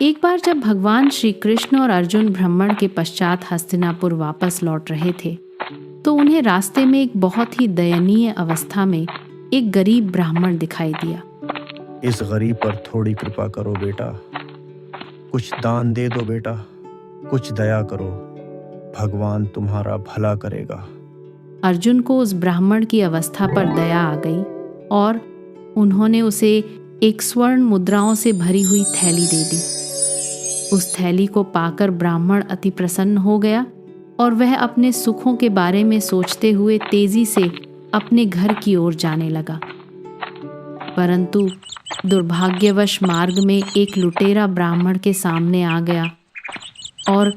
एक बार जब भगवान श्री कृष्ण और अर्जुन भ्रमण के पश्चात हस्तिनापुर वापस लौट रहे थे तो उन्हें रास्ते में एक बहुत ही दयनीय अवस्था में एक गरीब ब्राह्मण दिखाई दिया। इस गरीब पर थोड़ी कृपा करो बेटा, कुछ दान दे दो बेटा, कुछ दया करो, भगवान तुम्हारा भला करेगा। अर्जुन को उस ब्राह्मण की अवस्था पर दया आ गई और उन्होंने उसे एक स्वर्ण मुद्राओं से भरी हुई थैली दे दी। उस थैली को पाकर ब्राह्मण अति प्रसन्न हो गया और वह अपने सुखों के बारे में सोचते हुए तेजी से अपने घर की ओर जाने लगा। परंतु दुर्भाग्यवश मार्ग में एक लुटेरा ब्राह्मण के सामने आ गया और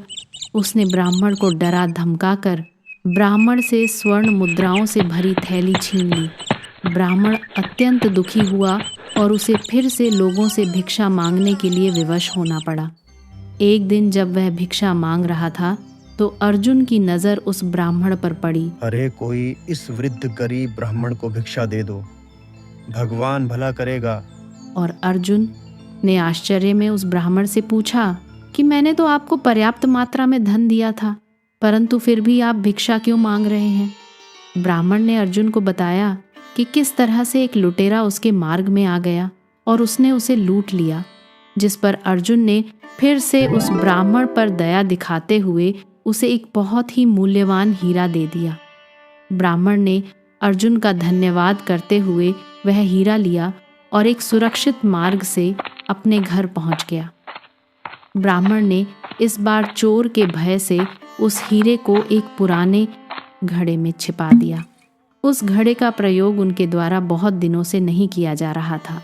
उसने ब्राह्मण को डरा धमकाकर ब्राह्मण से स्वर्ण मुद्राओं से भरी थैली छीन ली। ब्राह्मण अत्यंत दुखी हुआ और उसे फिर से लोगों से भिक्षा मांगने के लिए विवश होना पड़ा। एक दिन जब वह भिक्षा मांग रहा था तो अर्जुन की नज़र उस ब्राह्मण पर पड़ी। अरे कोई इस वृद्ध गरीब ब्राह्मण को भिक्षा दे दो, भगवान भला करेगा। और अर्जुन ने आश्चर्य में उस ब्राह्मण से पूछा कि मैंने तो आपको पर्याप्त मात्रा में धन दिया था, परंतु फिर भी आप भिक्षा क्यों मांग रहे हैं? ब्राह्मण ने अर्जुन को बताया कि किस तरह से एक लुटेरा उसके मार्ग में आ गया और उसने उसे लूट लिया, जिस पर अर्जुन ने फिर से उस ब्राह्मण पर दया दिखाते हुए उसे एक बहुत ही मूल्यवान हीरा दे दिया। ब्राह्मण ने अर्जुन का धन्यवाद करते हुए वह हीरा लिया और एक सुरक्षित मार्ग से अपने घर पहुंच गया। ब्राह्मण ने इस बार चोर के भय से उस हीरे को एक पुराने घड़े में छिपा दिया। उस घड़े का प्रयोग उनके द्वारा बहुत दिनों से नहीं किया जा रहा था।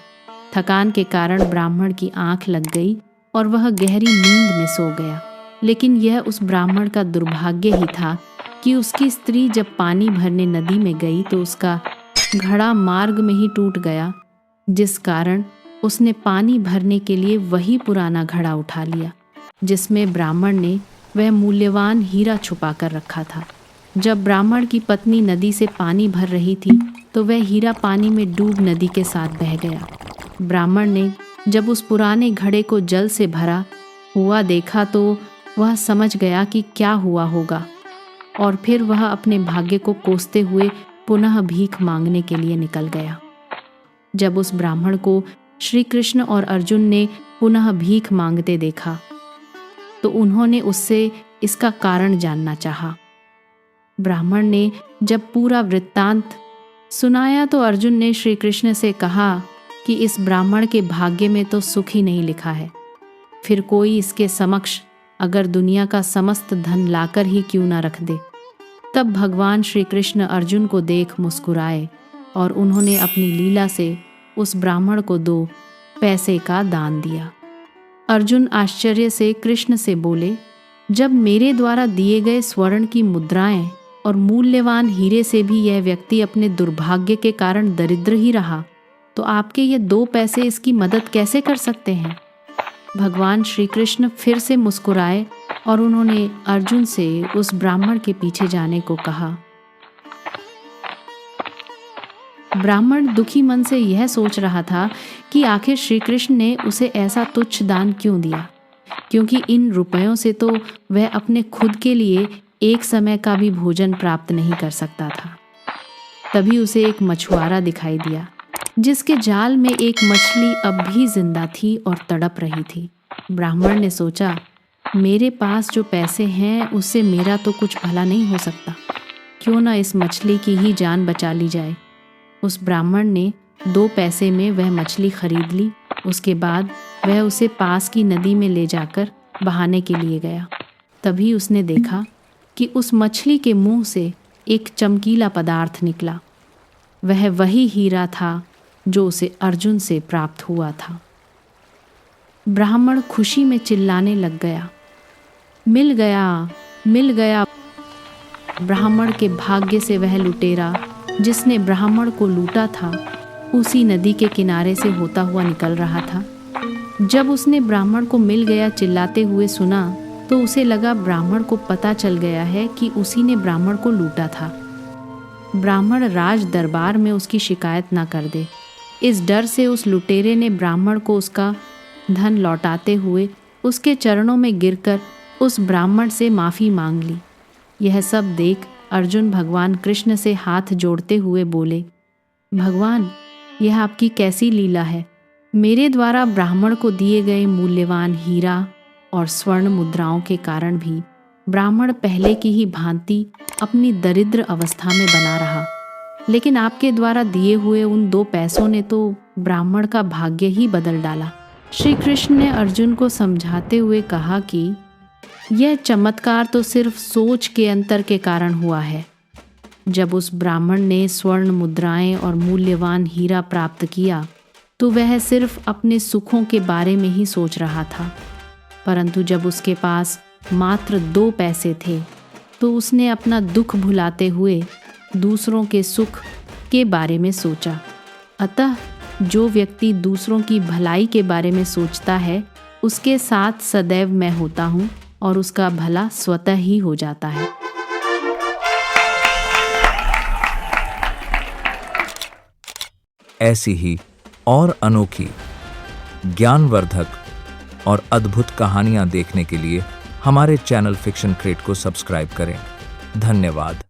थकान के कारण ब्राह्मण की आंख लग गई और वह गहरी नींद में सो गया। लेकिन यह उस ब्राह्मण का दुर्भाग्य ही था कि उसकी स्त्री जब पानी भरने नदी में गई तो उसका घड़ा मार्ग में ही टूट गया, जिस कारण उसने पानी भरने के लिए वही पुराना घड़ा उठा लिया जिसमें ब्राह्मण ने वह मूल्यवान हीरा छुपा कर रखा था। जब ब्राह्मण की पत्नी नदी से पानी भर रही थी तो वह हीरा पानी में डूब नदी के साथ बह गया। ब्राह्मण ने जब उस पुराने घड़े को जल से भरा हुआ देखा तो वह समझ गया कि क्या हुआ होगा और फिर वह अपने भाग्य को कोसते हुए पुनः भीख मांगने के लिए निकल गया। जब उस ब्राह्मण को श्री कृष्ण और अर्जुन ने पुनः भीख मांगते देखा तो उन्होंने उससे इसका कारण जानना चाहा। ब्राह्मण ने जब पूरा वृत्तांत सुनाया तो अर्जुन ने श्री कृष्ण से कहा कि इस ब्राह्मण के भाग्य में तो सुख ही नहीं लिखा है, फिर कोई इसके समक्ष अगर दुनिया का समस्त धन लाकर ही क्यों ना रख दे। तब भगवान श्री कृष्ण अर्जुन को देख मुस्कुराए और उन्होंने अपनी लीला से उस ब्राह्मण को 2 पैसे का दान दिया। अर्जुन आश्चर्य से कृष्ण से बोले, जब मेरे द्वारा दिए गए स्वर्ण की मुद्राएं और मूल्यवान हीरे से भी यह व्यक्ति अपने दुर्भाग्य के कारण दरिद्र ही रहा, तो आपके ये 2 पैसे इसकी मदद कैसे कर सकते हैं? भगवान श्री कृष्ण फिर से मुस्कुराए और उन्होंने अर्जुन से उस ब्राह्मण के पीछे जाने को कहा। ब्राह्मण दुखी मन से यह सोच रहा था कि आखिर श्री कृष्ण ने उसे ऐसा तुच्छ दान क्यों दिया, क्योंकि इन रुपयों से तो वह अपने खुद के लिए एक समय का भी भोजन प्राप्त नहीं कर सकता था। तभी उसे एक मछुआरा दिखाई दिया जिसके जाल में एक मछली अब भी जिंदा थी और तड़प रही थी। ब्राह्मण ने सोचा, मेरे पास जो पैसे हैं उससे मेरा तो कुछ भला नहीं हो सकता, क्यों ना इस मछली की ही जान बचा ली जाए। उस ब्राह्मण ने 2 पैसे में वह मछली खरीद ली। उसके बाद वह उसे पास की नदी में ले जाकर बहाने के लिए गया। तभी उसने देखा कि उस मछली के मुंह से एक चमकीला पदार्थ निकला। वह वही हीरा था जो उसे अर्जुन से प्राप्त हुआ था। ब्राह्मण खुशी में चिल्लाने लग गया, मिल गया, मिल गया। ब्राह्मण के भाग्य से वह लुटेरा जिसने ब्राह्मण को लूटा था उसी नदी के किनारे से होता हुआ निकल रहा था। जब उसने ब्राह्मण को मिल गया चिल्लाते हुए सुना तो उसे लगा ब्राह्मण को पता चल गया है कि उसी ने ब्राह्मण को लूटा था। ब्राह्मण राज दरबार में उसकी शिकायत ना कर दे। इस डर से उस लुटेरे ने ब्राह्मण को उसका धन लौटाते हुए उसके चरणों में गिरकर उस ब्राह्मण से माफ़ी मांग ली। यह सब देख अर्जुन भगवान कृष्ण से हाथ जोड़ते हुए बोले, भगवान, यह आपकी कैसी लीला है। मेरे द्वारा ब्राह्मण को दिए गए मूल्यवान हीरा और स्वर्ण मुद्राओं के कारण भी ब्राह्मण पहले की ही भांति अपनी दरिद्र अवस्था में बना रहा, लेकिन आपके द्वारा दिए हुए उन 2 पैसों ने तो ब्राह्मण का भाग्य ही बदल डाला। श्री कृष्ण ने अर्जुन को समझाते हुए कहा कि यह चमत्कार तो सिर्फ सोच के अंतर के कारण हुआ है। जब उस ब्राह्मण ने स्वर्ण मुद्राएं और मूल्यवान हीरा प्राप्त किया तो वह सिर्फ अपने सुखों के बारे में ही सोच रहा था, परंतु जब उसके पास मात्र 2 पैसे थे तो उसने अपना दुख भुलाते हुए दूसरों के सुख के बारे में सोचा। अतः जो व्यक्ति दूसरों की भलाई के बारे में सोचता है उसके साथ सदैव मैं होता हूँ और उसका भला स्वतः ही हो जाता है। ऐसी ही और अनोखी, ज्ञानवर्धक और अद्भुत कहानियां देखने के लिए हमारे चैनल फिक्शन क्रेट को सब्सक्राइब करें। धन्यवाद।